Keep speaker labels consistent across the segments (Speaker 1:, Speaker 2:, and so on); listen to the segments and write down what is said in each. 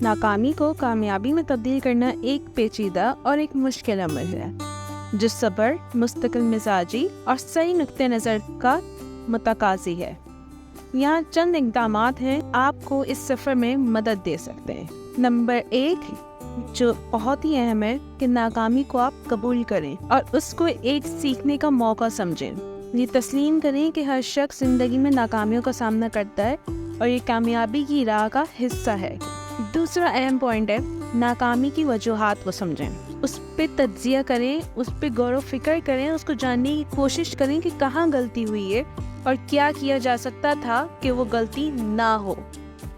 Speaker 1: ناکامی کو کامیابی میں تبدیل کرنا ایک پیچیدہ اور ایک مشکل عمل ہے جو صبر، مستقل مزاجی اور صحیح نقطہ نظر کا متقاضی ہے۔ یہاں چند اقدامات ہیں آپ کو اس سفر میں مدد دے سکتے ہیں۔ نمبر 1 جو بہت ہی اہم ہے کہ ناکامی کو آپ قبول کریں اور اس کو ایک سیکھنے کا موقع سمجھیں۔ یہ تسلیم کریں کہ ہر شخص زندگی میں ناکامیوں کا سامنا کرتا ہے اور یہ کامیابی کی راہ کا حصہ ہے۔ دوسرا اہم پوائنٹ ہے ناکامی کی وجوہات کو سمجھیں، اس پہ تجزیہ کریں، اس پہ غور و فکر کریں، اس کو جاننے کی کوشش کریں کہ کہاں غلطی ہوئی ہے اور کیا کیا جا سکتا تھا کہ وہ غلطی نہ ہو۔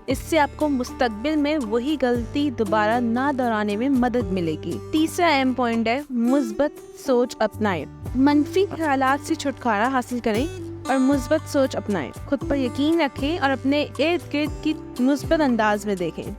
Speaker 1: اس سے آپ کو مستقبل میں وہی غلطی دوبارہ نہ دہرانے میں مدد ملے گی۔ تیسرا اہم پوائنٹ ہے مثبت سوچ اپنائیں، منفی خیالات سے چھٹکارا حاصل کریں اور مثبت سوچ اپنائیں۔ خود پر یقین رکھیں اور اپنے ارد گرد کی مثبت انداز میں دیکھیں۔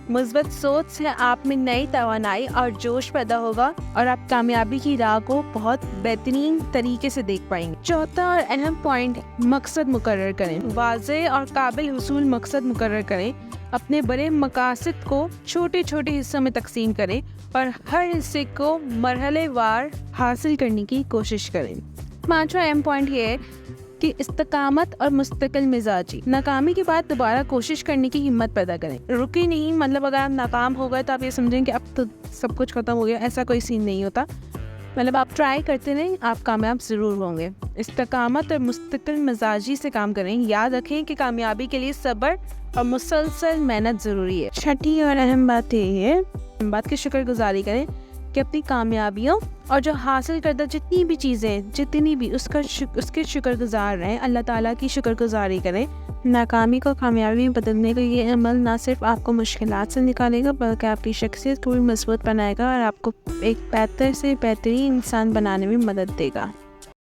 Speaker 1: مثبت سوچ سے آپ میں نئی توانائی اور جوش پیدا ہوگا اور آپ کامیابی کی راہ کو بہت بہترین طریقے سے دیکھ پائیں گے۔ چوتھا اور اہم پوائنٹ مقصد مقرر کریں، واضح اور قابل حصول مقصد مقرر کریں۔ اپنے بڑے مقاصد کو چھوٹے چھوٹے حصوں میں تقسیم کریں اور ہر حصے کو مرحلے وار حاصل کرنے کی کوشش کریں۔ پانچواں اہم پوائنٹ یہ ہے کہ استقامت اور مستقل مزاجی، ناکامی کے بعد دوبارہ کوشش کرنے کی ہمت پیدا کریں، رکے نہیں۔ مطلب اگر آپ ناکام ہو گئے تو آپ یہ سمجھیں کہ اب تو سب کچھ ختم ہو گیا، ایسا کوئی سین نہیں ہوتا۔ مطلب آپ ٹرائی کرتے رہیں، آپ کامیاب ضرور ہوں گے۔ استقامت اور مستقل مزاجی سے کام کریں۔ یاد رکھیں کہ کامیابی کے لیے صبر اور مسلسل محنت ضروری ہے۔ چھٹی اور اہم بات یہ ہے بات کی شکر گزاری کریں کہ اپنی کامیابیوں اور جو حاصل کردہ جتنی بھی چیزیں اس کے شکر گزار رہیں، اللہ تعالیٰ کی شکر گزاری کریں۔ ناکامی کو کامیابی میں بدلنے کا یہ عمل نہ صرف آپ کو مشکلات سے نکالے گا بلکہ آپ کی شخصیت کو بھی مضبوط بنائے گا اور آپ کو ایک بہتر سے بہترین انسان بنانے میں مدد دے گا۔